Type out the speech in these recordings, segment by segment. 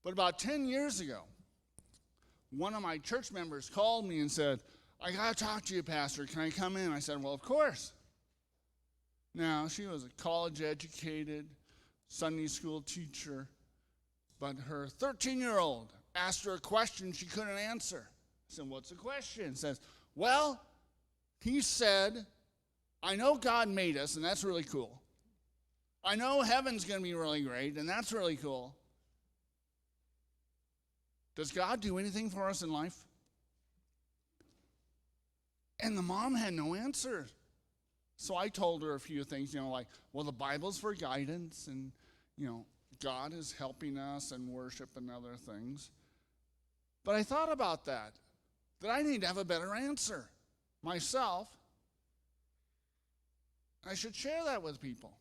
But about 10 years ago, one of my church members called me and said, I got to talk to you, Pastor. Can I come in? I said, well, of course. Now, she was a college-educated Sunday school teacher, but her 13-year-old asked her a question she couldn't answer. I said, what's the question? She says, well, he said, I know God made us, and that's really cool. I know heaven's going to be really great, and that's really cool. Does God do anything for us in life? And the mom had no answer. So I told her a few things, like, well, the Bible's for guidance, and, God is helping us and worship and other things. But I thought about that I need to have a better answer myself. I should share that with people.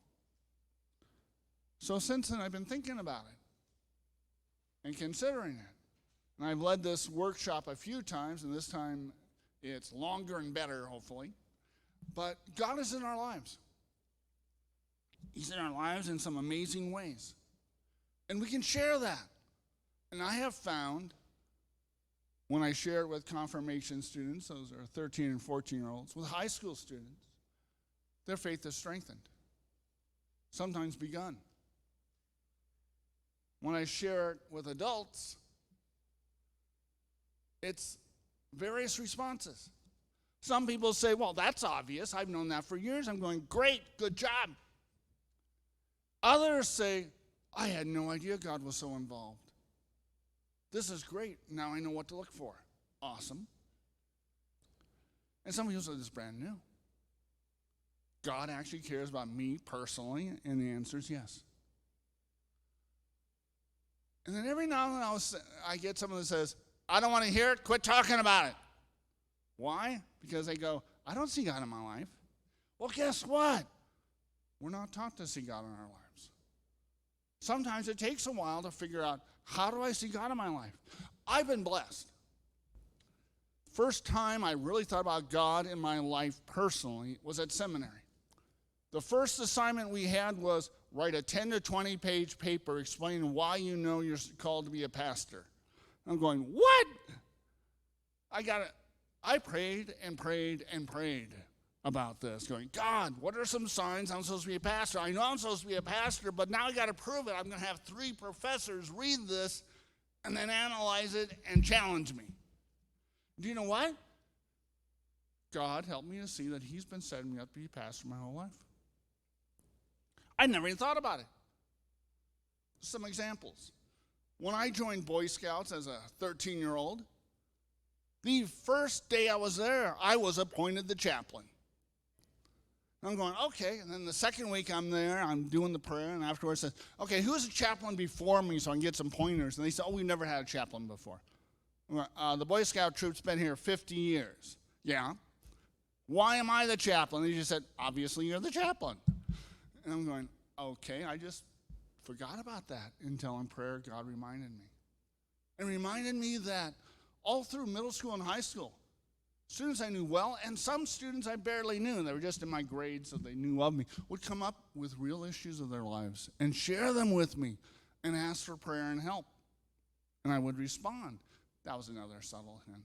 So since then, I've been thinking about it and considering it. And I've led this workshop a few times, and this time it's longer and better, hopefully. But God is in our lives. He's in our lives in some amazing ways. And we can share that. And I have found, when I share it with confirmation students, those are 13 and 14-year-olds, with high school students, their faith is strengthened, sometimes begun. When I share it with adults, it's various responses. Some people say, well, that's obvious. I've known that for years. I'm going, great, good job. Others say, I had no idea God was so involved. This is great. Now I know what to look for. Awesome. And some people say, this is brand new. God actually cares about me personally, and the answer is yes. And then every now and then I get someone that says, I don't want to hear it, quit talking about it. Why? Because they go, I don't see God in my life. Well, guess what? We're not taught to see God in our lives. Sometimes it takes a while to figure out, how do I see God in my life? I've been blessed. First time I really thought about God in my life personally was at seminary. The first assignment we had was write a 10 to 20 page paper explaining why you know you're called to be a pastor. I'm going, what? I prayed and prayed and prayed about this, going, God, what are some signs I'm supposed to be a pastor? I know I'm supposed to be a pastor, but now I got to prove it. I'm going to have 3 professors read this and then analyze it and challenge me. Do you know what? God helped me to see that he's been setting me up to be a pastor my whole life. I never even thought about it. Some examples. When I joined Boy Scouts as a 13-year-old, the first day I was there, I was appointed the chaplain. I'm going, okay, and then the second week I'm there, I'm doing the prayer, and afterwards says, okay, who's a chaplain before me so I can get some pointers? And they said, oh, we've never had a chaplain before. The Boy Scout troop's been here 50 years. Yeah. Why am I the chaplain? And he just said, obviously you're the chaplain. And I'm going, okay, I just forgot about that until in prayer God reminded me. And reminded me that all through middle school and high school, students I knew well, and some students I barely knew, they were just in my grade so they knew of me, would come up with real issues of their lives and share them with me and ask for prayer and help. And I would respond. That was another subtle hint.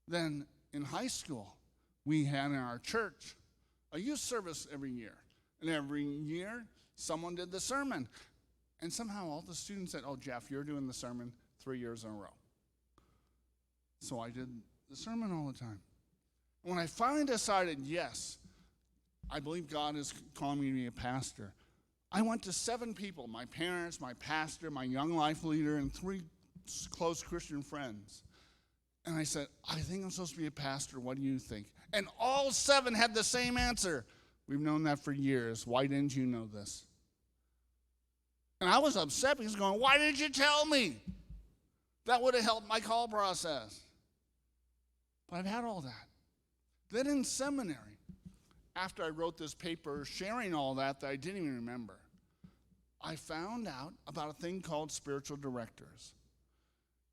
Then in high school, we had in our church a youth service every year. And every year, someone did the sermon. And somehow all the students said, oh, Jeff, you're doing the sermon 3 years in a row. So I did the sermon all the time. When I finally decided, yes, I believe God is calling me to be a pastor, I went to 7 people, my parents, my pastor, my young life leader, and 3 close Christian friends. And I said, I think I'm supposed to be a pastor. What do you think? And all 7 had the same answer. We've known that for years. Why didn't you know this? And I was upset because going, why didn't you tell me? That would have helped my call process. But I've had all that. Then in seminary, after I wrote this paper sharing all that I didn't even remember, I found out about a thing called spiritual directors.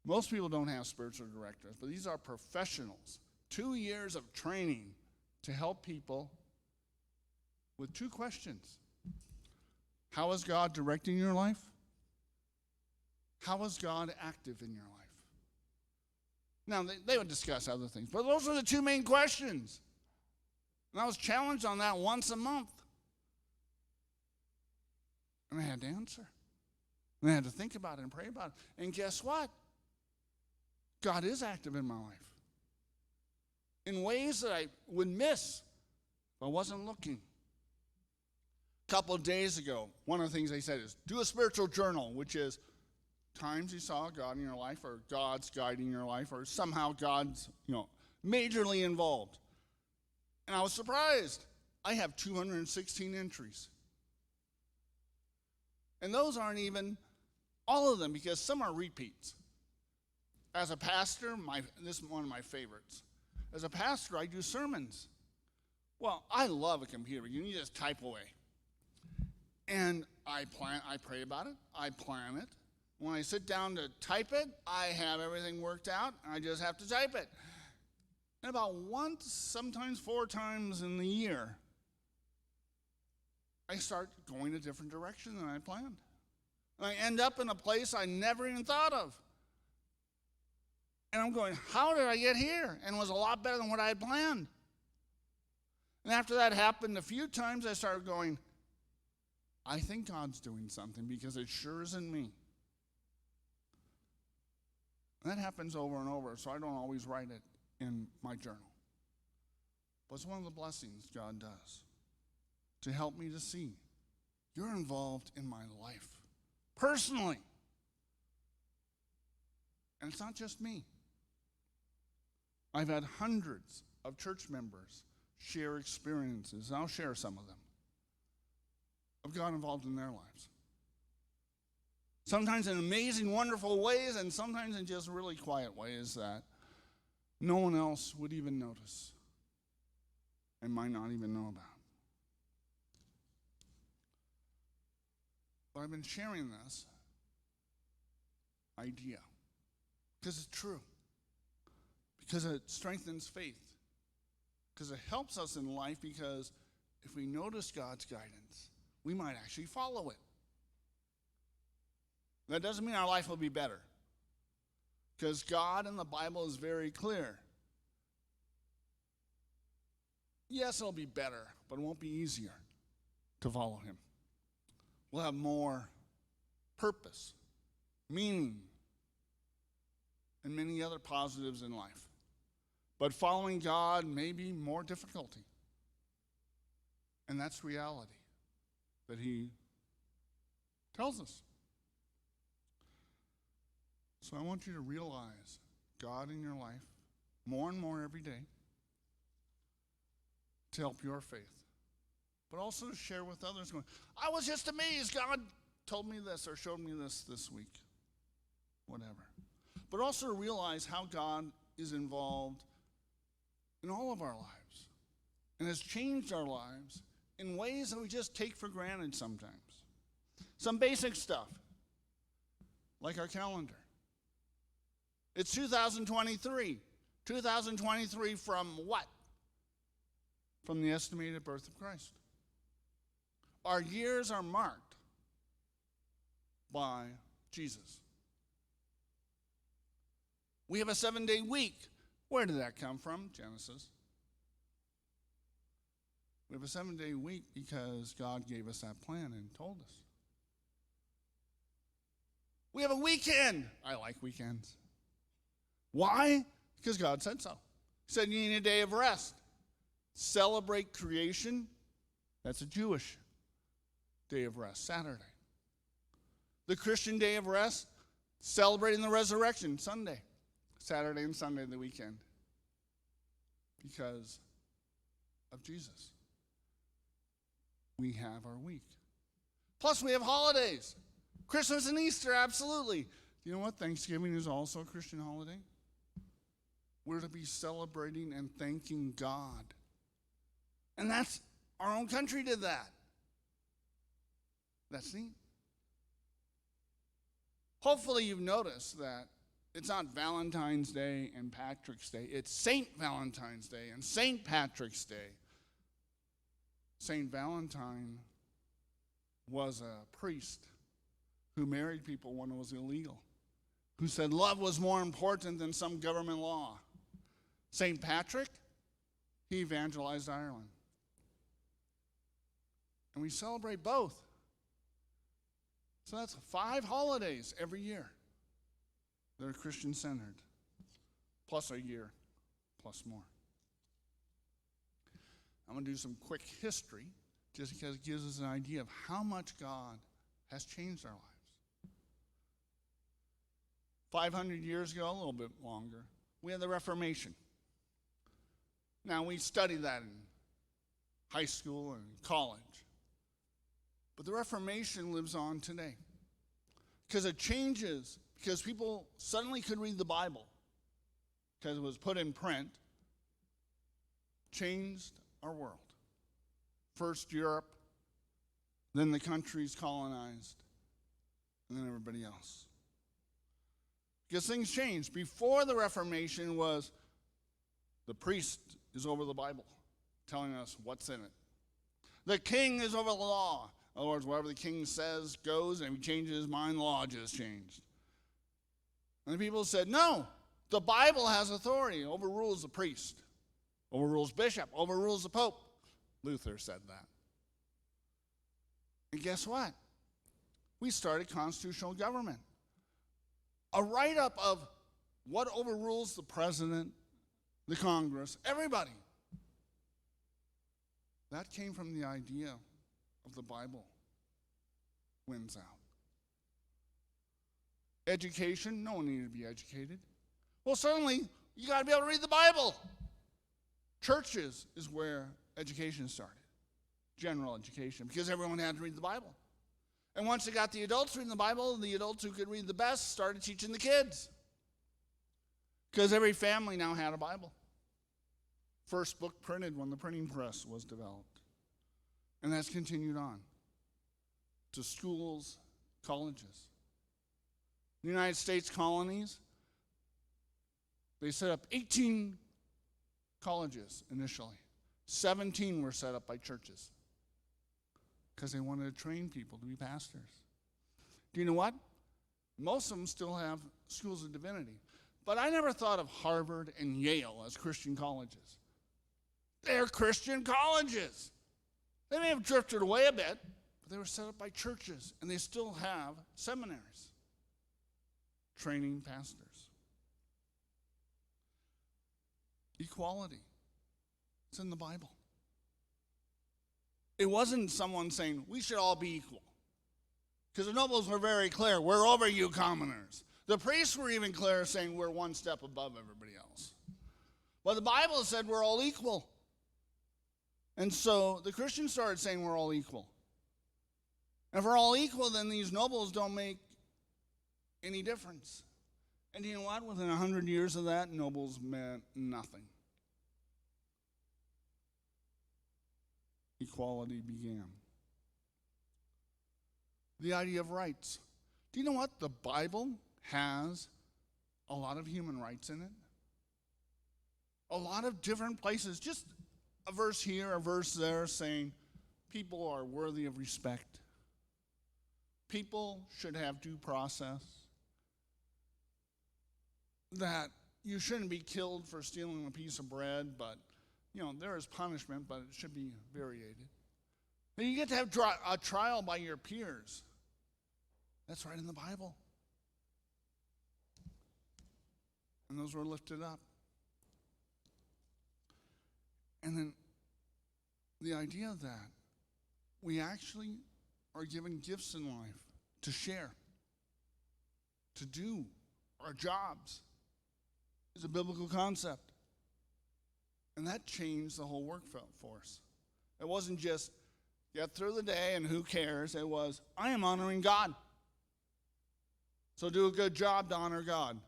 Most people don't have spiritual directors, but these are professionals. 2 years of training to help people with 2 questions. How is God directing your life? How is God active in your life? Now, they would discuss other things, but those are the two main questions. And I was challenged on that once a month. And I had to answer. And I had to think about it and pray about it. And guess what? God is active in my life in ways that I would miss if I wasn't looking. A couple of days ago, one of the things they said is do a spiritual journal, which is times you saw God in your life, or God's guiding your life, or somehow God's, majorly involved. And I was surprised. I have 216 entries. And those aren't even all of them, because some are repeats. As a pastor, this is one of my favorites. As a pastor, I do sermons. Well, I love a computer. You can just type away. And I pray about it. I plan it. When I sit down to type it, I have everything worked out. I just have to type it. And about once, sometimes 4 times in the year, I start going a different direction than I planned. And I end up in a place I never even thought of. And I'm going, how did I get here? And it was a lot better than what I had planned. And after that happened a few times, I started going, I think God's doing something, because it sure isn't me. And that happens over and over, so I don't always write it in my journal. But it's one of the blessings God does to help me to see you're involved in my life personally. And it's not just me. I've had hundreds of church members share experiences, and I'll share some of them, of God involved in their lives. Sometimes in amazing, wonderful ways, and sometimes in just really quiet ways that no one else would even notice and might not even know about. But I've been sharing this idea because it's true, because it strengthens faith, because it helps us in life, because if we notice God's guidance, we might actually follow it. That doesn't mean our life will be better, because God in the Bible is very clear. Yes, it'll be better, but it won't be easier to follow him. We'll have more purpose, meaning, and many other positives in life. But following God may be more difficulty. And that's reality that he tells us. So I want you to realize God in your life more and more every day to help your faith, but also to share with others going, I was just amazed. God told me this or showed me this week, whatever. But also to realize how God is involved in all of our lives and has changed our lives in ways that we just take for granted sometimes. Some basic stuff, like our calendar. It's 2023. 2023 from what? From the estimated birth of Christ. Our years are marked by Jesus. We have a 7-day week. Where did that come from? Genesis. We have a 7-day week because God gave us that plan and told us. We have a weekend. I like weekends. Why? Because God said so. He said you need a day of rest. Celebrate creation. That's a Jewish day of rest, Saturday. The Christian day of rest, celebrating the resurrection, Sunday. Saturday and Sunday, the weekend. Because of Jesus. We have our week. Plus, we have holidays. Christmas and Easter, absolutely. You know what? Thanksgiving is also a Christian holiday. We're to be celebrating and thanking God. And that's, our own country did that. That's neat. Hopefully you've noticed that it's not Valentine's Day and Patrick's Day. It's St. Valentine's Day and St. Patrick's Day. St. Valentine was a priest who married people when it was illegal. who said love was more important than some government law. St. Patrick, he evangelized Ireland. And we celebrate both. So that's 5 holidays every year that are Christian-centered, plus a year, plus more. I'm going to do some quick history just because it gives us an idea of how much God has changed our lives. 500 years ago, a little bit longer, we had the Reformation. Now, we studied that in high school and college. But the Reformation lives on today. Because it changes, because people suddenly could read the Bible, because it was put in print, changed our world. First Europe, then the countries colonized, and then everybody else. Because things changed. Before the Reformation was the priest is over the Bible, telling us what's in it. The king is over the law. In other words, whatever the king says goes, and if he changes his mind, the law just changed. And the people said, no, the Bible has authority, overrules the priest, overrules bishop, overrules the pope. Luther said that. And guess what? We started constitutional government. A write-up of what overrules the president, the Congress, everybody. That came from the idea of the Bible wins out. Education, no one needed to be educated. Well, certainly, you got to be able to read the Bible. Churches is where education started, general education, because everyone had to read the Bible. And once they got the adults reading the Bible, the adults who could read the best started teaching the kids. Because every family now had a Bible. First book printed when the printing press was developed. And that's continued on to schools, colleges. The United States colonies, they set up 18 colleges initially. 17 were set up by churches because they wanted to train people to be pastors. Do you know what? Most of them still have schools of divinity. But I never thought of Harvard and Yale as Christian colleges. They're Christian colleges. They may have drifted away a bit, but they were set up by churches, and they still have seminaries training pastors. Equality. It's in the Bible. It wasn't someone saying, we should all be equal. Because the nobles were very clear, we're over you commoners. The priests were even clear, saying we're one step above everybody else. But the Bible said we're all equal. And so the Christians started saying we're all equal. And if we're all equal, then these nobles don't make any difference. And you know what? Within 100 years of that, nobles meant nothing. Equality began. The idea of rights. Do you know what? The Bible has a lot of human rights in it. A lot of different places. Just a verse here, a verse there saying people are worthy of respect. People should have due process. That you shouldn't be killed for stealing a piece of bread, but there is punishment, but it should be variated. Then you get to have a trial by your peers. That's right in the Bible. And those were lifted up. And then the idea that we actually are given gifts in life to share, to do our jobs, is a biblical concept. And that changed the whole workforce. It wasn't just get through the day and who cares. It was, I am honoring God. So do a good job to honor God.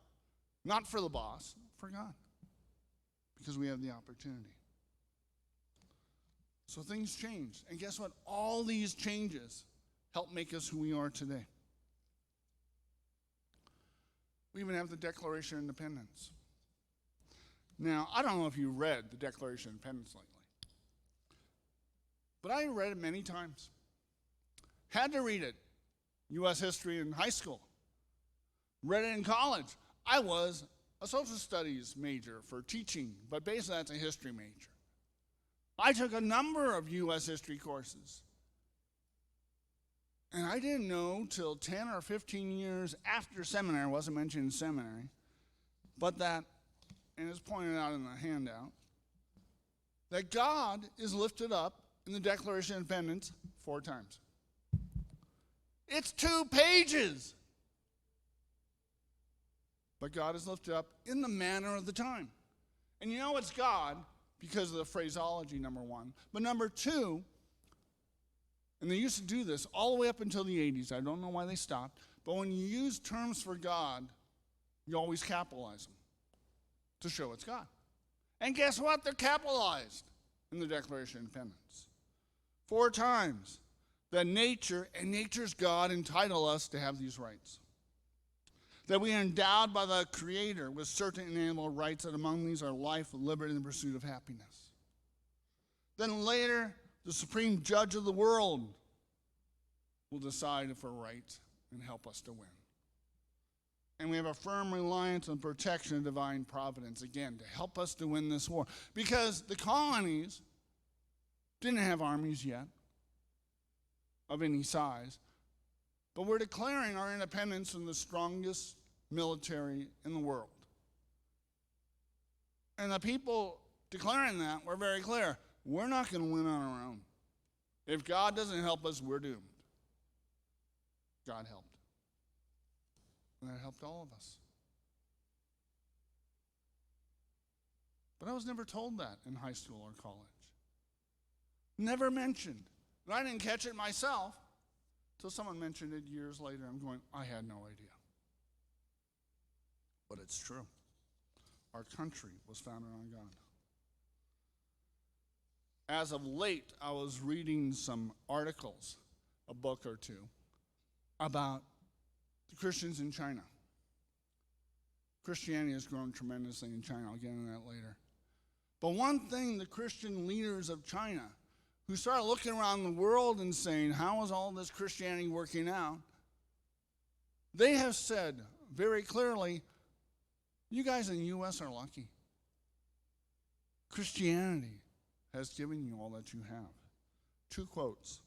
Not for the boss, for God. Because we have the opportunity. So things changed. And guess what? All these changes help make us who we are today. We even have the Declaration of Independence. Now, I don't know if you read the Declaration of Independence lately, but I read it many times. Had to read it. U.S. history in high school. read it in college. I was a social studies major for teaching, but basically that's a history major. I took a number of U.S. history courses. And I didn't know till 10 or 15 years after seminary, it wasn't mentioned in seminary, but that, and it's pointed out in the handout, that God is lifted up in the Declaration of Independence 4 times. It's 2 pages. But God is lifted up in the manner of the time. And you know it's God because of the phraseology, number one. But number two, and they used to do this all the way up until the 80s. I don't know why they stopped. But when you use terms for God, you always capitalize them to show it's God. And guess what? They're capitalized in the Declaration of Independence. 4 times that nature and nature's God entitle us to have these rights. That we are endowed by the Creator with certain inalienable rights, that among these are life, liberty, and the pursuit of happiness. Then later, the supreme judge of the world will decide if we're right and help us to win. And we have a firm reliance on protection of divine providence, again, to help us to win this war. Because the colonies didn't have armies yet of any size, but we're declaring our independence from the strongest military in the world. And the people declaring that were very clear. We're not going to win on our own. If God doesn't help us, we're doomed. God helped. And that helped all of us. But I was never told that in high school or college. Never mentioned. And I didn't catch it myself until someone mentioned it years later. I'm going, I had no idea. But it's true. Our country was founded on God. As of late, I was reading some articles, a book or two, about the Christians in China. Christianity has grown tremendously in China. I'll get into that later. But one thing the Christian leaders of China, who started looking around the world and saying, how is all this Christianity working out? They have said very clearly, you guys in the U.S. are lucky. Christianity has given you all that you have. 2 quotes.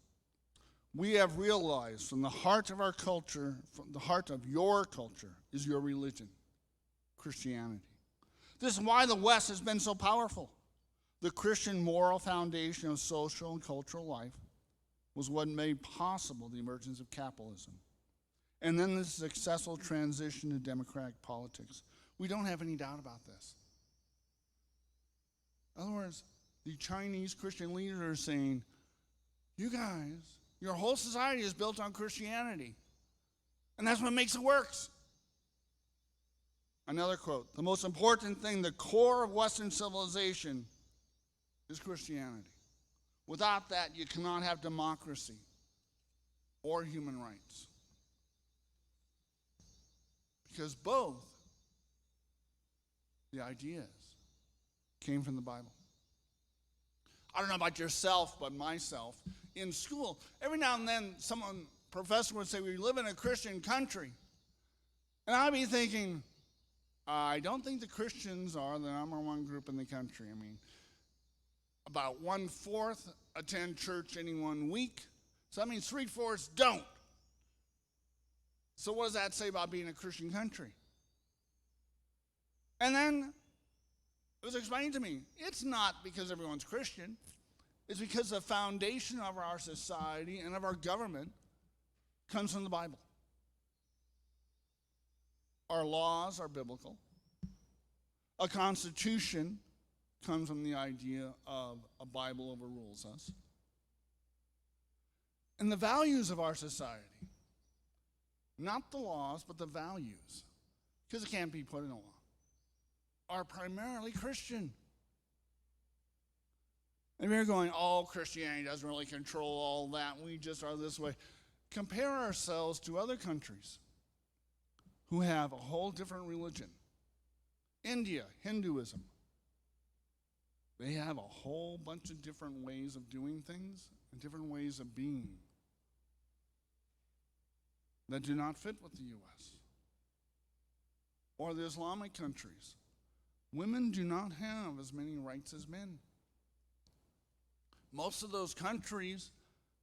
We have realized from the heart of our culture, from the heart of your culture, is your religion, Christianity. This is why the West has been so powerful. The Christian moral foundation of social and cultural life was what made possible the emergence of capitalism. And then the successful transition to democratic politics. We don't have any doubt about this. In other words, the Chinese Christian leaders are saying, you guys, your whole society is built on Christianity. And that's what makes it work. Another quote, the most important thing, the core of Western civilization is Christianity. Without that, you cannot have democracy or human rights. Because both the ideas came from the Bible. I don't know about yourself, but myself, in school, every now and then professor would say, we live in a Christian country. And I'd be thinking, I don't think the Christians are the number one group in the country. I mean, about 1/4 attend church any 1 week. So that means 3/4 don't. So what does that say about being a Christian country? And then it was explained to me, it's not because everyone's Christian. It's because the foundation of our society and of our government comes from the Bible. Our laws are biblical. A constitution comes from the idea of a Bible overrules us. And the values of our society, not the laws, but the values, because it can't be put in a law, are primarily Christian. And we're going, oh, Christianity doesn't really control all that. We just are this way. Compare ourselves to other countries who have a whole different religion. India, Hinduism. They have a whole bunch of different ways of doing things and different ways of being that do not fit with the U.S. or the Islamic countries. Women do not have as many rights as men. Most of those countries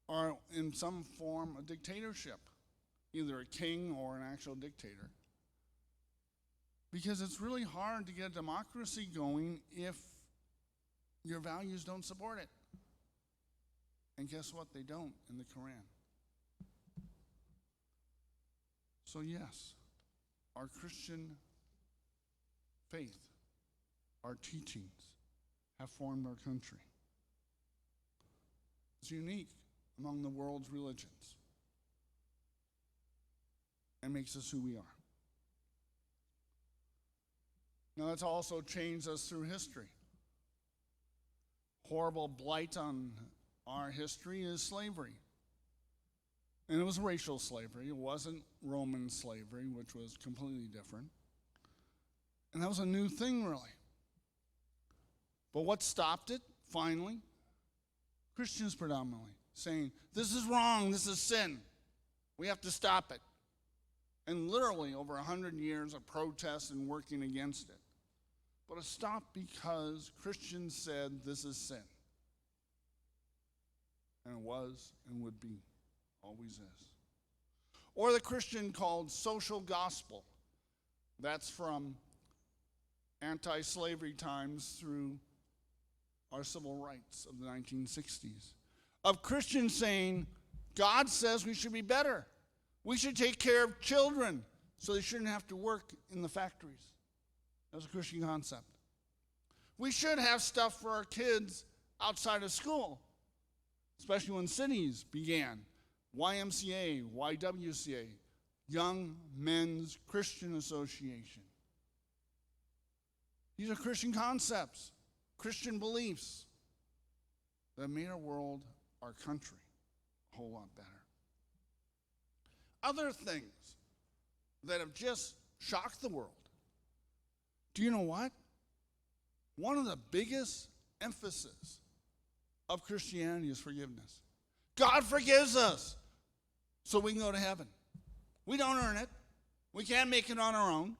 are in some form of dictatorship, either a king or an actual dictator. Because it's really hard to get democracy going if your values don't support it. And guess what? They don't in the Quran. So yes, our Christian faith, our teachings have formed our country. It's unique among the world's religions and makes us who we are. Now, it's also changed us through history. Horrible blight on our history is slavery. And it was racial slavery. It wasn't Roman slavery, which was completely different. And that was a new thing, really. But what stopped it, finally? Christians predominantly, saying, this is wrong, this is sin. We have to stop it. And literally over 100 years of protests and working against it. But it stopped because Christians said this is sin. And it was and would be, always is. Or the Christian called social gospel. That's from anti-slavery times through our civil rights of the 1960s. Of Christians saying, God says we should be better. We should take care of children so they shouldn't have to work in the factories. That's a Christian concept. We should have stuff for our kids outside of school, especially when cities began. YMCA, YWCA, Young Men's Christian Association. These are Christian concepts, Christian beliefs that made our world, our country, a whole lot better. Other things that have just shocked the world. Do you know what? One of the biggest emphasis of Christianity is forgiveness. God forgives us so we can go to heaven. We don't earn it. We can't make it on our own,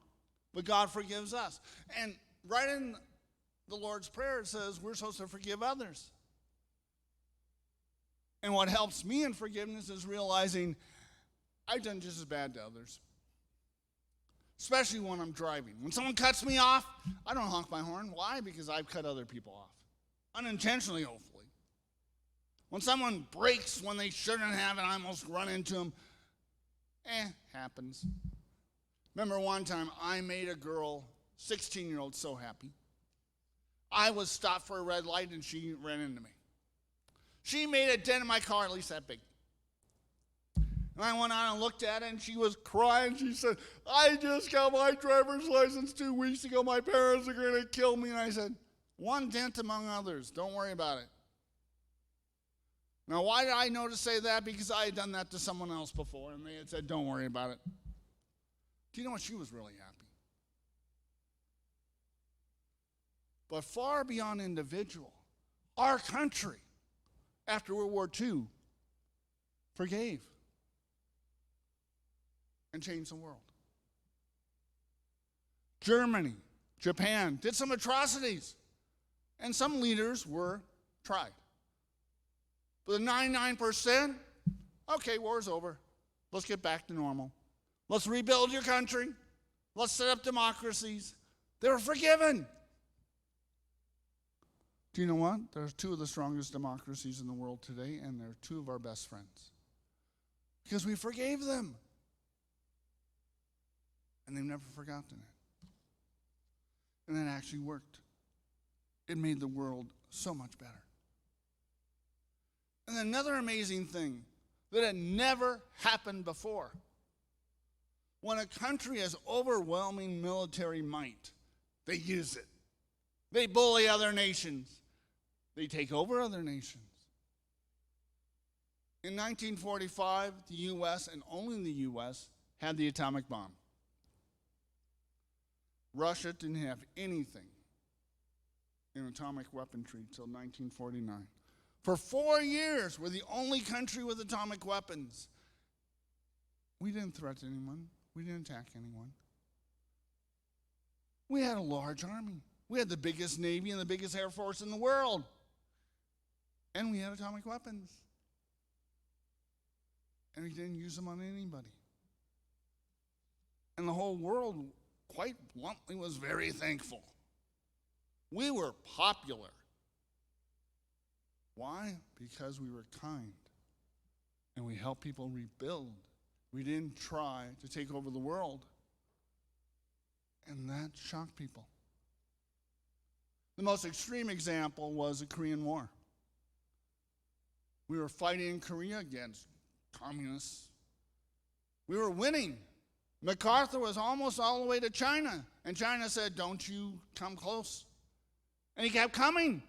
but God forgives us. And right in the Lord's Prayer, it says we're supposed to forgive others. And what helps me in forgiveness is realizing I've done just as bad to others. Especially when I'm driving. When someone cuts me off, I don't honk my horn. Why? Because I've cut other people off. Unintentionally, hopefully. When someone brakes when they shouldn't have and I almost run into them, happens. Remember one time I made a girl, 16-year-old, so happy. I was stopped for a red light and she ran into me. She made a dent in my car at least that big. And I went out and looked at it, and she was crying. She said, I just got my driver's license 2 weeks ago. My parents are going to kill me. And I said, one dent among others. Don't worry about it. Now, why did I know to say that? Because I had done that to someone else before, and they had said, don't worry about it. Do you know what? She was really happy. But far beyond individual, our country, after World War II, forgave and changed the world. Germany, Japan did some atrocities, and some leaders were tried. But the 99%, okay, war's over. Let's get back to normal. Let's rebuild your country. Let's set up democracies. They were forgiven. Do you know what? There's two of the strongest democracies in the world today, and they're two of our best friends. Because we forgave them. And they've never forgotten it. And it actually worked. It made the world so much better. And another amazing thing that had never happened before. When a country has overwhelming military might, they use it. They bully other nations. They take over other nations. In 1945, the U.S., and only the U.S., had the atomic bomb. Russia didn't have anything in atomic weaponry until 1949. For 4 years, we're the only country with atomic weapons. We didn't threaten anyone. We didn't attack anyone. We had a large army. We had the biggest Navy and the biggest Air Force in the world. And we had atomic weapons. And we didn't use them on anybody. And the whole world, quite bluntly, was very thankful. We were popular. Why? Because we were kind. And we helped people rebuild. We didn't try to take over the world. And that shocked people. The most extreme example was the Korean War. We were fighting in Korea against communists. We were winning. MacArthur was almost all the way to China. And China said, don't you come close. And he kept coming.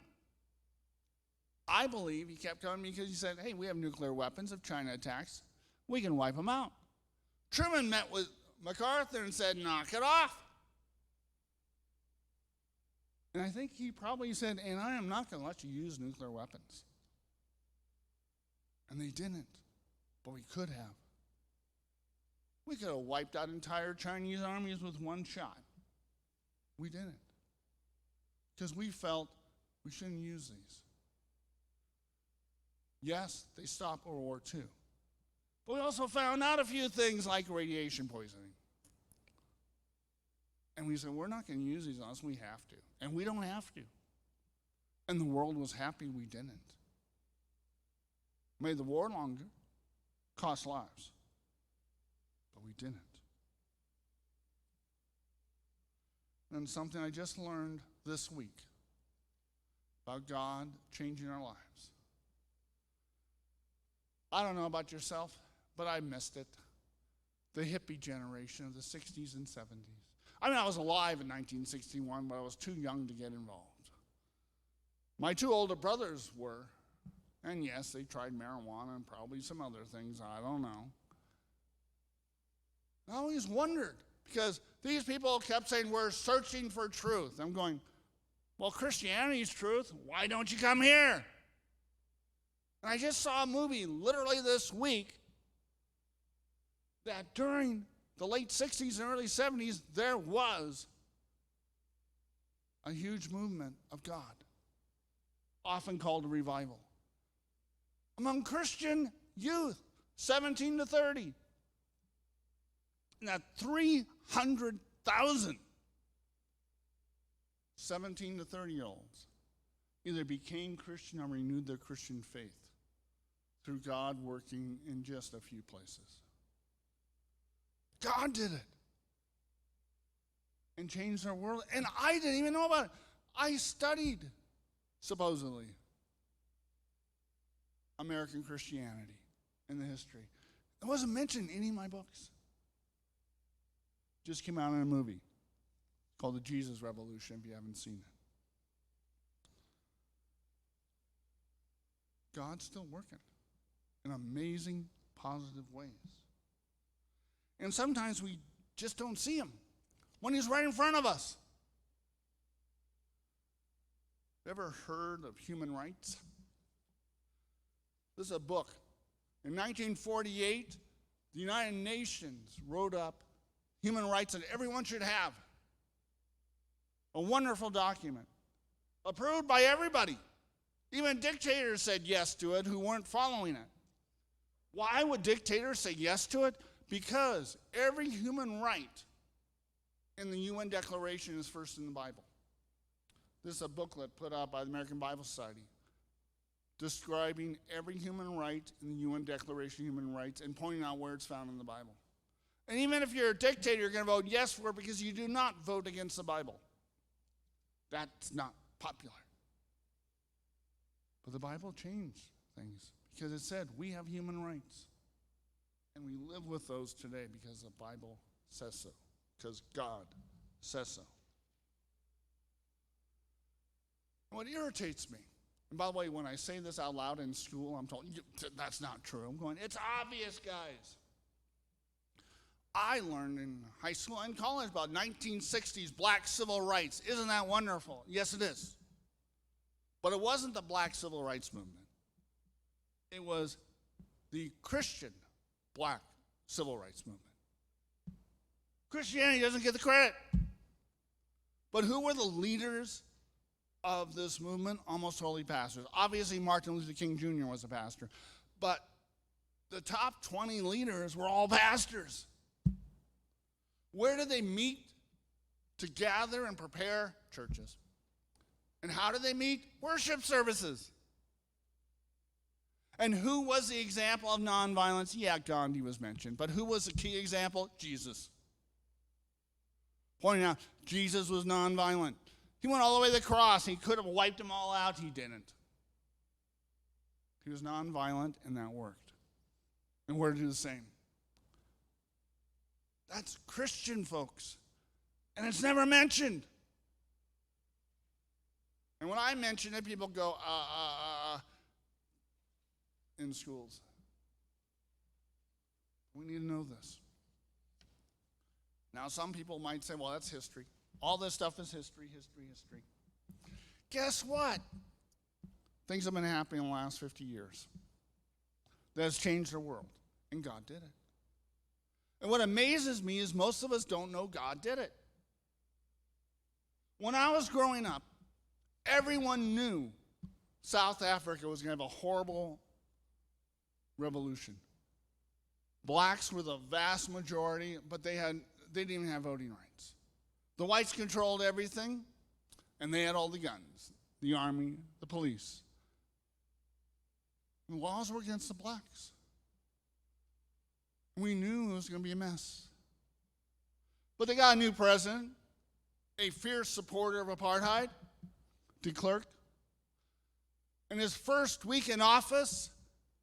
I believe he kept coming because he said, hey, we have nuclear weapons. If China attacks, we can wipe them out. Truman met with MacArthur and said, knock it off. And I think he probably said, and I am not going to let you use nuclear weapons. And they didn't, but we could have. We could have wiped out entire Chinese armies with one shot. We didn't. Because we felt we shouldn't use these. Yes, they stopped World War II. But we also found out a few things like radiation poisoning. And we said, we're not going to use these unless we have to. And we don't have to. And the world was happy we didn't. Made the war longer, cost lives. But we didn't. And something I just learned this week about God changing our lives. I don't know about yourself, but I missed it. The hippie generation of the 60s and 70s. I mean, I was alive in 1961, but I was too young to get involved. My two older brothers were, and yes, they tried marijuana and probably some other things, I don't know. I always wondered, because these people kept saying, we're searching for truth. I'm going, well, Christianity's truth, why don't you come here? And I just saw a movie literally this week that during the late 60s and early 70s, there was a huge movement of God, often called a revival, among Christian youth, 17 to 30. Now, 300,000 17 to 30-year-olds either became Christian or renewed their Christian faith through God working in just a few places. God did it and changed our world. And I didn't even know about it. I studied, supposedly, American Christianity and the history. It wasn't mentioned in any of my books. Just came out in a movie called The Jesus Revolution, if you haven't seen it. God's still working in amazing, positive ways. And sometimes we just don't see him when he's right in front of us. Ever heard of human rights? This is a book. In 1948, the United Nations wrote up human rights that everyone should have. A wonderful document, approved by everybody. Even dictators said yes to it who weren't following it. Why would dictators say yes to it? Because every human right in the UN Declaration is first in the Bible. This is a booklet put out by the American Bible Society describing every human right in the UN Declaration of Human Rights and pointing out where it's found in the Bible. And even if you're a dictator, you're going to vote yes for it because you do not vote against the Bible. That's not popular. But the Bible changed things because it said we have human rights. And we live with those today because the Bible says so, because God says so. And what irritates me, and by the way, when I say this out loud in school, I'm told, that's not true. I'm going, it's obvious, guys. I learned in high school and college about 1960s black civil rights. Isn't that wonderful? Yes, it is. But it wasn't the black civil rights movement. It was the Christian black civil rights movement. Christianity doesn't get the credit. But who were the leaders of this movement? Almost totally pastors. Obviously, Martin Luther King Jr. was a pastor. But the top 20 leaders were all pastors. Where did they meet to gather and prepare? Churches. And how did they meet? Worship services. And who was the example of nonviolence? Yeah, Gandhi was mentioned. But who was the key example? Jesus. Pointing out, Jesus was nonviolent. He went all the way to the cross. He could have wiped them all out. He didn't. He was nonviolent, and that worked. And we're to do the same. That's Christian, folks. And it's never mentioned. And when I mention it, people go, in schools. We need to know this. Now, some people might say, well, that's history. All this stuff is history. Guess what? Things have been happening in the last 50 years that has changed the world, and God did it. And what amazes me is most of us don't know God did it. When I was growing up, everyone knew South Africa was going to have a horrible revolution. Blacks were the vast majority, but they didn't even have voting rights. The whites controlled everything, and they had all the guns, the army, the police. The laws were against the blacks. We knew it was going to be a mess. But they got a new president, a fierce supporter of apartheid, de Klerk. In his first week in office,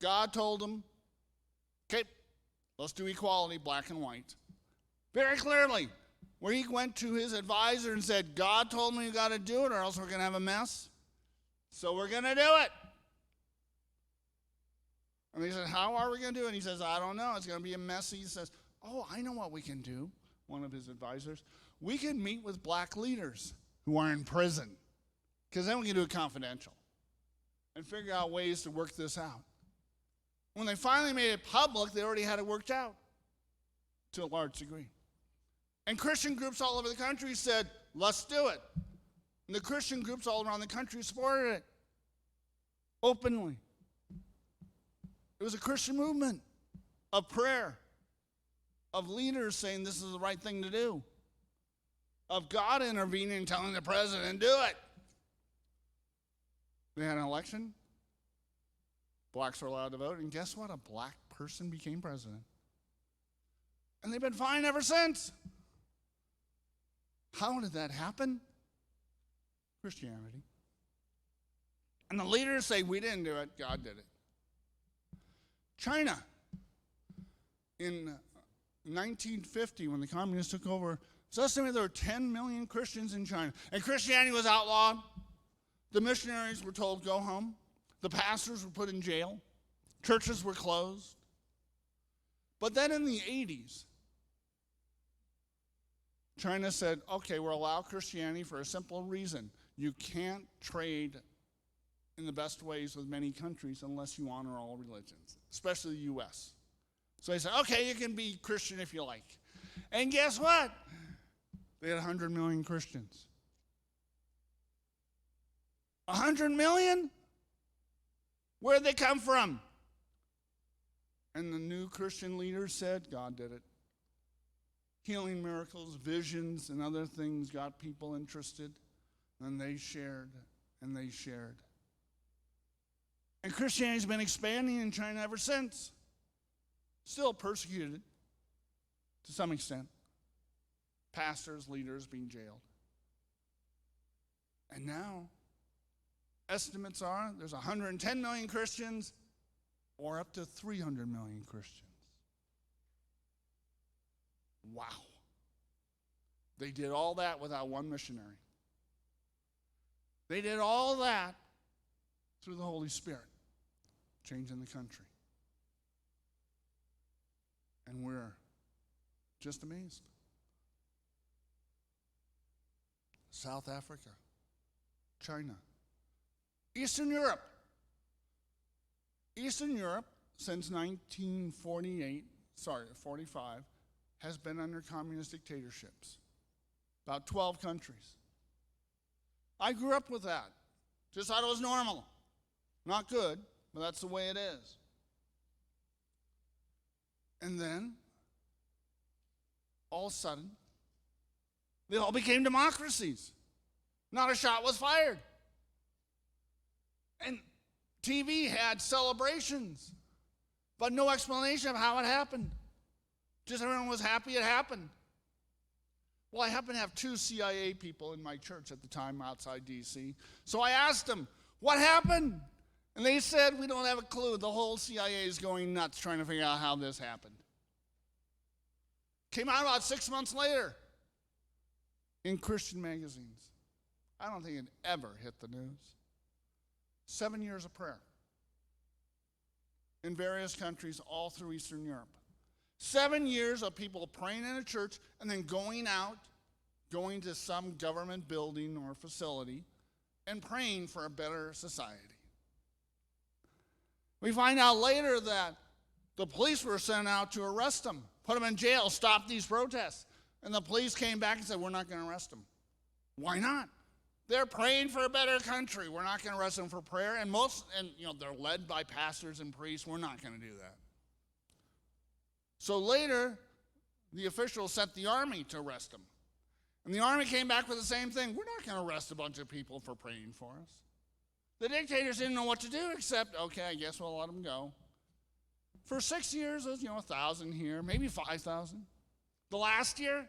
God told him, okay, let's do equality, black and white. Very clearly, where he went to his advisor and said, God told me you got to do it or else we're going to have a mess. So we're going to do it. And they said, how are we going to do it? And he says, I don't know. It's going to be a mess. He says, oh, I know what we can do, one of his advisors. We can meet with black leaders who are in prison, because then we can do it confidential and figure out ways to work this out. When they finally made it public, they already had it worked out to a large degree. And Christian groups all over the country said, let's do it. And the Christian groups all around the country supported it openly. It was a Christian movement of prayer, of leaders saying this is the right thing to do, of God intervening and telling the president, do it. They had an election. Blacks were allowed to vote. And guess what? A black person became president. And they've been fine ever since. How did that happen? Christianity. And the leaders say, we didn't do it, God did it. China, in 1950, when the communists took over, it's estimated there were 10 million Christians in China. And Christianity was outlawed. The missionaries were told, go home. The pastors were put in jail. Churches were closed. But then in the 80s, China said, okay, we'll allow Christianity for a simple reason. You can't trade in the best ways with many countries unless you honor all religions, especially the U.S. So they said, okay, you can be Christian if you like. And guess what? They had 100 million Christians. 100 million? Where'd they come from? And the new Christian leaders said, God did it. Healing miracles, visions, and other things got people interested. And they shared, and they shared. And Christianity's been expanding in China ever since. Still persecuted to some extent. Pastors, leaders being jailed. And now, estimates are there's 110 million Christians or up to 300 million Christians. Wow. They did all that without one missionary. They did all that through the Holy Spirit, changing the country. And we're just amazed. South Africa, China, Eastern Europe. Eastern Europe, since 45, has been under communist dictatorships. About 12 countries. I grew up with that. Just thought it was normal. Not good, but that's the way it is. And then, all of a sudden, they all became democracies. Not a shot was fired. And TV had celebrations, but no explanation of how it happened. Just everyone was happy it happened. Well, I happen to have 2 CIA people in my church at the time outside D.C. So I asked them, what happened? And they said, we don't have a clue. The whole CIA is going nuts trying to figure out how this happened. Came out about 6 months later in Christian magazines. I don't think it ever hit the news. 7 years of prayer in various countries all through Eastern Europe. 7 years of people praying in a church and then going out, going to some government building or facility and praying for a better society. We find out later that the police were sent out to arrest them, put them in jail, stop these protests. And the police came back and said, we're not going to arrest them. Why not? They're praying for a better country. We're not going to arrest them for prayer. And they're led by pastors and priests. We're not going to do that. So later, the officials sent the army to arrest them. And the army came back with the same thing. We're not going to arrest a bunch of people for praying for us. The dictators didn't know what to do except, okay, I guess we'll let them go. For 6 years, it was, 1,000 here, maybe 5,000. The last year,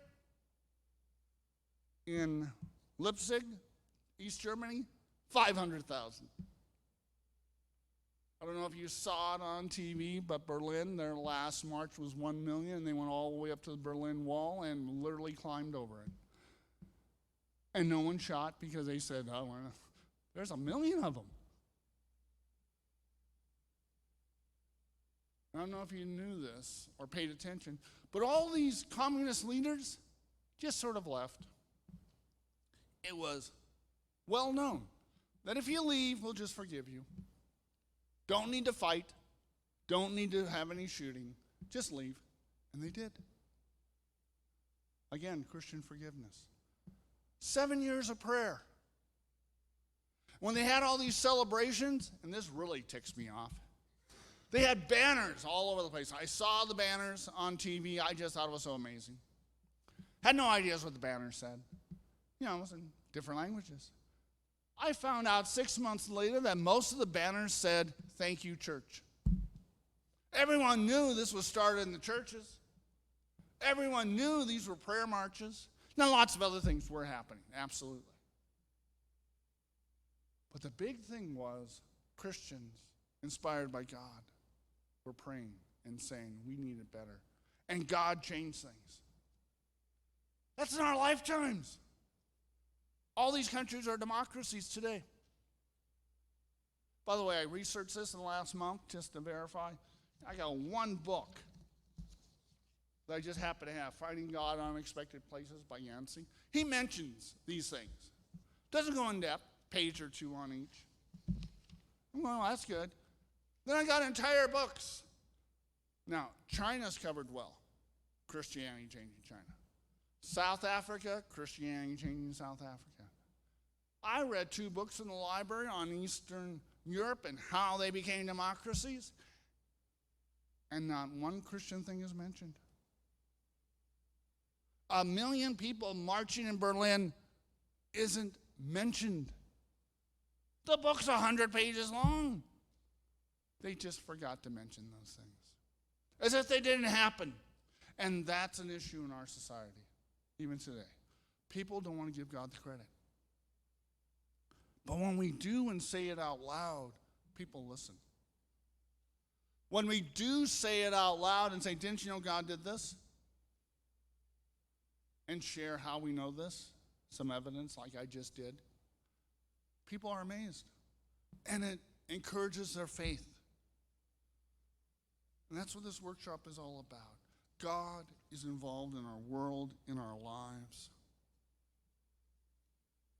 in Leipzig, East Germany, 500,000. I don't know if you saw it on TV, but Berlin, their last march was 1 million, and they went all the way up to the Berlin Wall and literally climbed over it. And no one shot because they said, there's 1 million of them. I don't know if you knew this or paid attention, but all these communist leaders just sort of left. It was well known that if you leave, we'll just forgive you. Don't need to fight. Don't need to have any shooting. Just leave. And they did. Again, Christian forgiveness. 7 years of prayer. When they had all these celebrations, and this really ticks me off, they had banners all over the place. I saw the banners on TV. I just thought it was so amazing. Had no ideas what the banners said. It was in different languages. I found out 6 months later that most of the banners said, "Thank you, church." Everyone knew this was started in the churches. Everyone knew these were prayer marches. Now, lots of other things were happening, absolutely. But the big thing was Christians, inspired by God, were praying and saying, we need it better. And God changed things. That's in our lifetimes. All these countries are democracies today. By the way, I researched this in the last month just to verify. I got one book that I just happen to have, Finding God in Unexpected Places by Yancey. He mentions these things. Doesn't go in depth, page or two on each. Well, that's good. Then I got entire books. Now, China's covered well. Christianity changing China. South Africa, Christianity changing South Africa. I read 2 books in the library on Eastern Europe and how they became democracies, and not one Christian thing is mentioned. 1 million people marching in Berlin isn't mentioned. The book's 100 pages long. They just forgot to mention those things, as if they didn't happen. And that's an issue in our society, even today. People don't want to give God the credit. But when we do and say it out loud, people listen. When we do say it out loud and say, didn't you know God did this? And share how we know this, some evidence like I just did, people are amazed. And it encourages their faith. And that's what this workshop is all about. God is involved in our world, in our lives,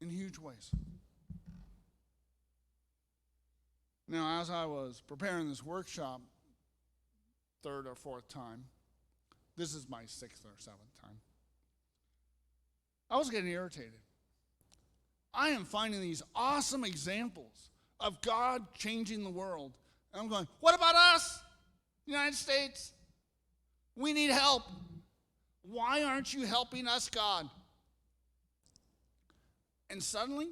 in huge ways. Now, as I was preparing this workshop, 3rd or 4th time, this is my 6th or 7th time, I was getting irritated. I am finding these awesome examples of God changing the world. And I'm going, what about us, United States? We need help. Why aren't you helping us, God? And suddenly,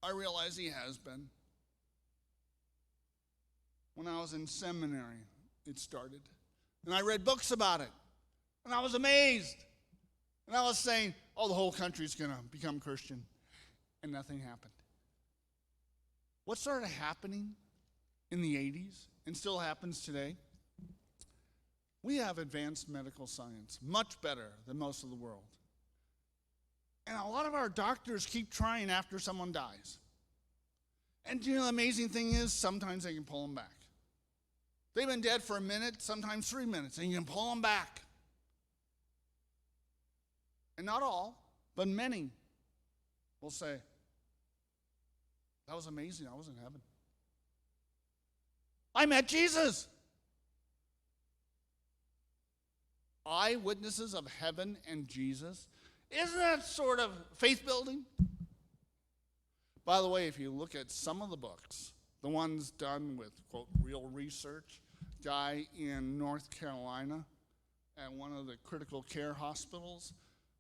I realized he has been. When I was in seminary, it started. And I read books about it. And I was amazed. And I was saying, oh, the whole country's going to become Christian. And nothing happened. What started happening in the 80s and still happens today? We have advanced medical science, much better than most of the world. And a lot of our doctors keep trying after someone dies. And you know, the amazing thing is, sometimes they can pull them back. They've been dead for a minute, sometimes 3 minutes, and you can pull them back. And not all, but many will say, that was amazing, I was in heaven. I met Jesus. Eyewitnesses of heaven and Jesus. Isn't that sort of faith building? By the way, if you look at some of the books, the ones done with, quote, real research, guy in North Carolina at one of the critical care hospitals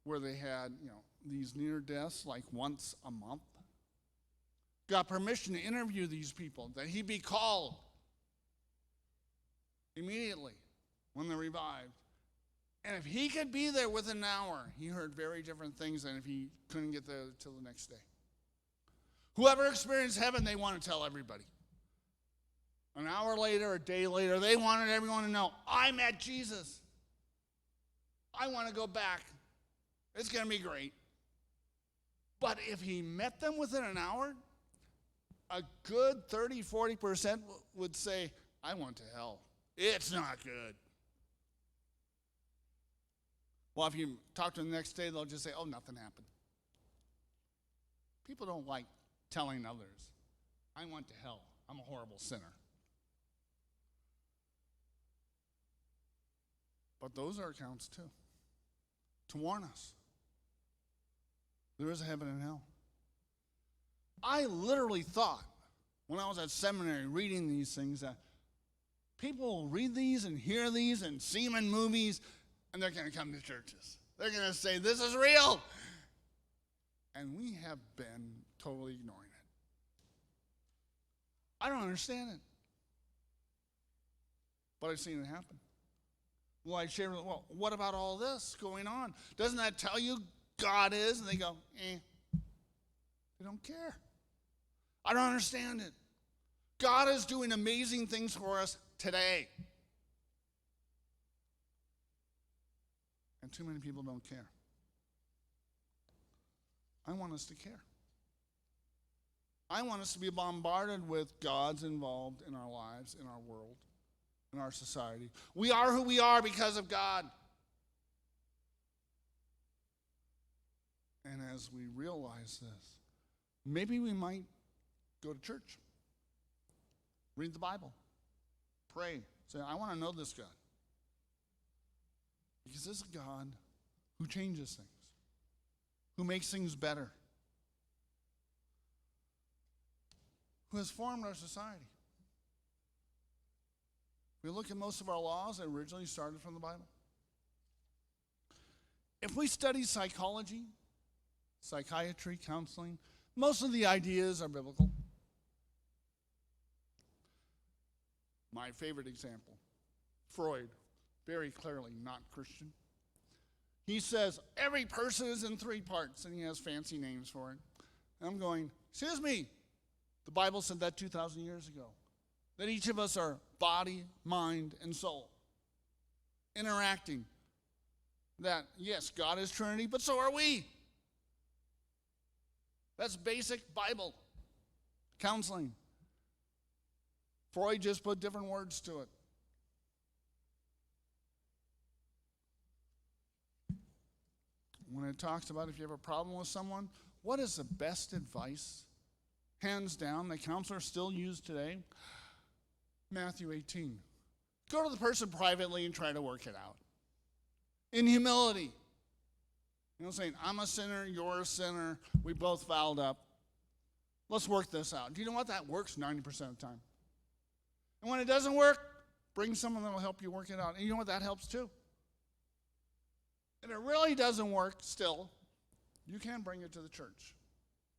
where they had, these near deaths like once a month, got permission to interview these people, that he be called immediately when they're revived. And if he could be there within an hour, he heard very different things than if he couldn't get there till the next day. Whoever experienced heaven, they want to tell everybody. An hour later, a day later, they wanted everyone to know, I met Jesus. I want to go back. It's going to be great. But if he met them within an hour, a good 30, 40% would say, I went to hell. It's not good. Well, if you talk to them the next day, they'll just say, oh, nothing happened. People don't like telling others, I went to hell. I'm a horrible sinner. But those are accounts too, to warn us. There is a heaven and hell. I literally thought, when I was at seminary reading these things, that people will read these and hear these and see them in movies, and they're going to come to churches. They're going to say, this is real. And we have been totally ignoring it. I don't understand it. But I've seen it happen. Well, I share, well, what about all this going on? Doesn't that tell you God is? And they go, They don't care. I don't understand it. God is doing amazing things for us today. And too many people don't care. I want us to care. I want us to be bombarded with God's involved in our lives, in our world, in our society. We are who we are because of God. And as we realize this, maybe we might go to church, read the Bible, pray, say, I want to know this God. Because this is a God who changes things, who makes things better, who has formed our society. We look at most of our laws that originally started from the Bible. If we study psychology, psychiatry, counseling, most of the ideas are biblical. My favorite example, Freud, very clearly not Christian. He says every person is in 3 parts, and he has fancy names for it. And I'm going, excuse me, the Bible said that 2,000 years ago, that each of us are body, mind, and soul, interacting. That, yes, God is Trinity, but so are we. That's basic Bible counseling. Freud just put different words to it. When it talks about if you have a problem with someone, what is the best advice, hands down, that counselors still use today? Matthew 18. Go to the person privately and try to work it out. In humility. Saying, I'm a sinner, you're a sinner, we both fouled up. Let's work this out. Do you know what? That works 90% of the time. And when it doesn't work, bring someone that will help you work it out. And you know what? That helps too. And it really doesn't work still, you can bring it to the church.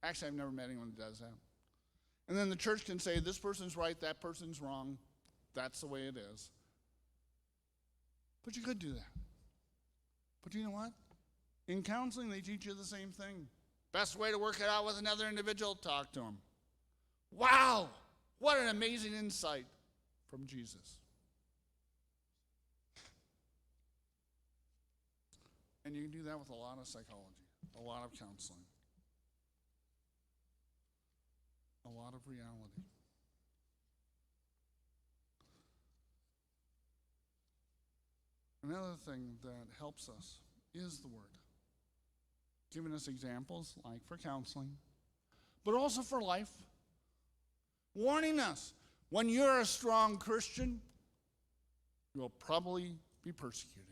Actually, I've never met anyone who does that. And then the church can say, this person's right, that person's wrong. That's the way it is. But you could do that. But you know what? In counseling, they teach you the same thing. Best way to work it out with another individual, talk to him. Wow, what an amazing insight from Jesus. And you can do that with a lot of psychology, a lot of counseling, a lot of reality. Another thing that helps us is the Word. Giving us examples, like for counseling, but also for life. Warning us, when you're a strong Christian, you'll probably be persecuted.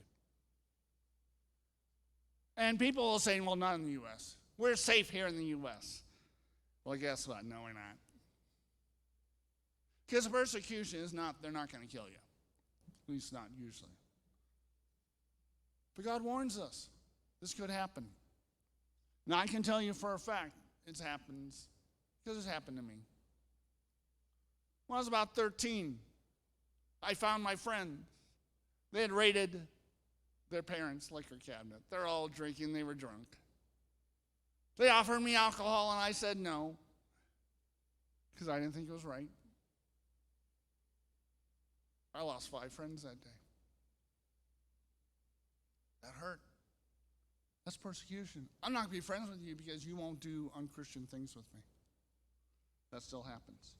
And people will say, well, not in the U.S. We're safe here in the U.S. Well, guess what? No, we're not. Because persecution is not, they're not going to kill you. At least not usually. But God warns us. This could happen. Now, I can tell you for a fact it happens because it's happened to me. When I was about 13, I found my friend. They had raided their parents' liquor cabinet. They're all drinking. They were drunk. They offered me alcohol, and I said no because I didn't think it was right. I lost 5 friends that day. That hurt. That's persecution. I'm not going to be friends with you because you won't do unchristian things with me. That still happens.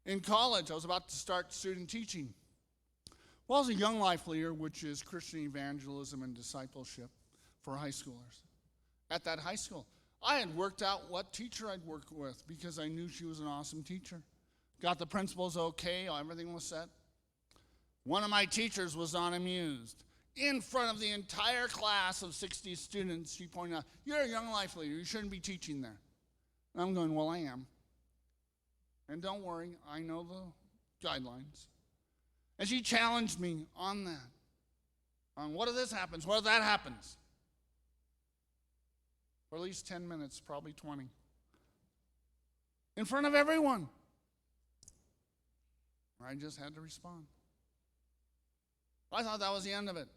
In college, I was about to start student teaching. Well, I was a Young Life leader, which is Christian evangelism and discipleship for high schoolers. At that high school, I had worked out what teacher I'd work with because I knew she was an awesome teacher. Got the principals okay, everything was set. One of my teachers was not amused. In front of the entire class of 60 students, she pointed out, you're a Young Life leader, you shouldn't be teaching there. And I'm going, well, I am. And don't worry, I know the guidelines. And she challenged me on that. On what if this happens, what if that happens? For at least 10 minutes, probably 20. In front of everyone. I just had to respond. I thought that was the end of it.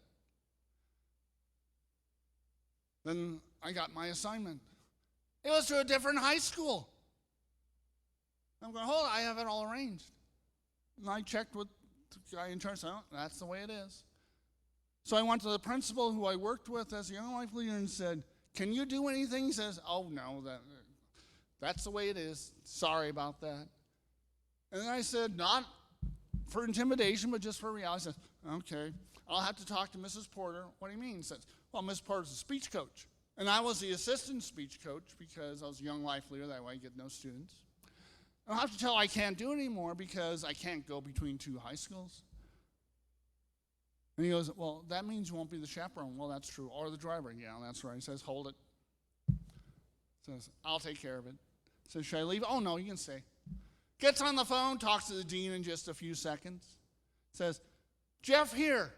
Then I got my assignment. It was to a different high school. I'm going, hold on, I have it all arranged. And I checked with the guy in charge. Oh, that's the way it is. So I went to the principal who I worked with as a Young Life leader and said, can you do anything? He says, oh, no, that's the way it is. Sorry about that. And then I said, not for intimidation, but just for reality. He says, okay, I'll have to talk to Mrs. Porter. What do you mean? He says, well, Mrs. Porter's a speech coach. And I was the assistant speech coach because I was a Young Life leader. That way I get no students. And I'll have to tell her I can't do it anymore because I can't go between 2 high schools. And he goes, well, that means you won't be the chaperone. Well, that's true. Or the driver. Yeah, that's right. He says, hold it. Says, I'll take care of it. Says, should I leave? Oh, no, you can stay. Gets on the phone, talks to the dean in just a few seconds. Says, Jeff here.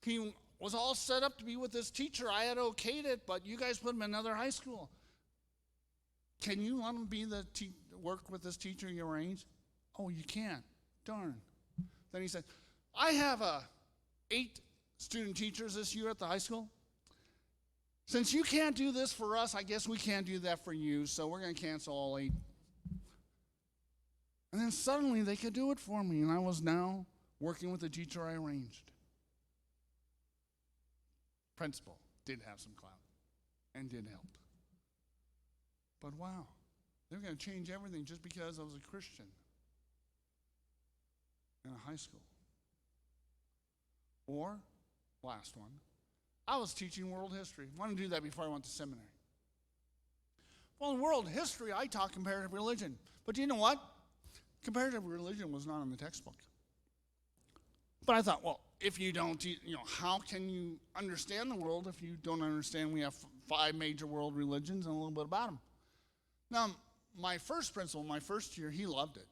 He was all set up to be with this teacher. I had okayed it, but you guys put him in another high school. Can you let him be work with this teacher you arranged? Oh, you can't. Darn. Then he said, I have 8 student teachers this year at the high school. Since you can't do this for us, I guess we can't do that for you, so we're going to cancel all 8. And then suddenly they could do it for me, and I was now working with the teacher I arranged. Principal did have some clout and did help. But wow, they're going to change everything just because I was a Christian in a high school. Or, last one, I was teaching world history. I wanted to do that before I went to seminary. Well, in world history, I taught comparative religion. But you know what? Comparative religion was not in the textbook. But I thought, well, if you don't, how can you understand the world if you don't understand we have 5 major world religions and a little bit about them? Now, my first principal, my first year, he loved it.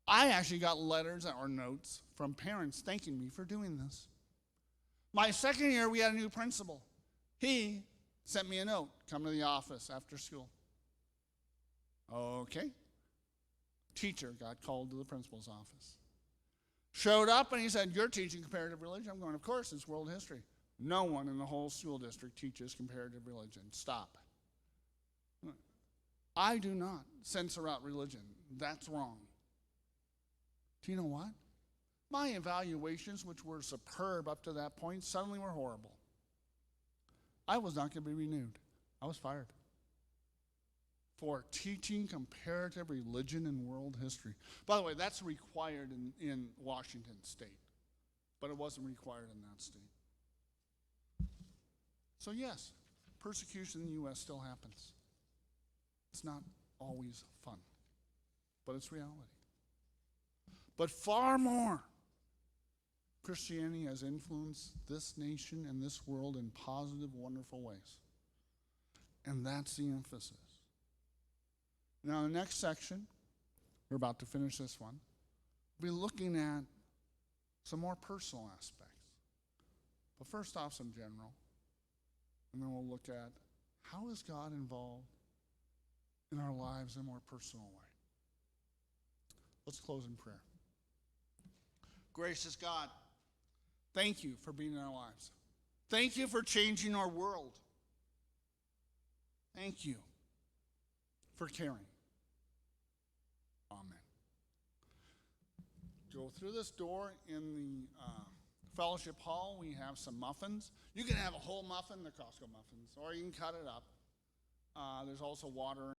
I actually got letters or notes from parents thanking me for doing this. My second year, we had a new principal. He sent me a note, come to the office after school. Okay. Teacher got called to the principal's office. Showed up and he said, you're teaching comparative religion? I'm going, of course, it's world history. No one in the whole school district teaches comparative religion. Stop. I do not censor out religion. That's wrong. Do you know what? My evaluations, which were superb up to that point, suddenly were horrible. I was not going to be renewed. I was fired for teaching comparative religion and world history. By the way, that's required in Washington State, but it wasn't required in that state. So yes, persecution in the U.S. still happens. It's not always fun, but it's reality. But far more, Christianity has influenced this nation and this world in positive, wonderful ways. And that's the emphasis. Now, the next section, we're about to finish this one, we'll be looking at some more personal aspects. But first off, some general. And then we'll look at how is God involved in our lives in a more personal way. Let's close in prayer. Gracious God, thank you for being in our lives. Thank you for changing our world. Thank you for caring. Amen. Go through this door in the fellowship hall. We have some muffins. You can have a whole muffin, the Costco muffins, or you can cut it up. There's also water.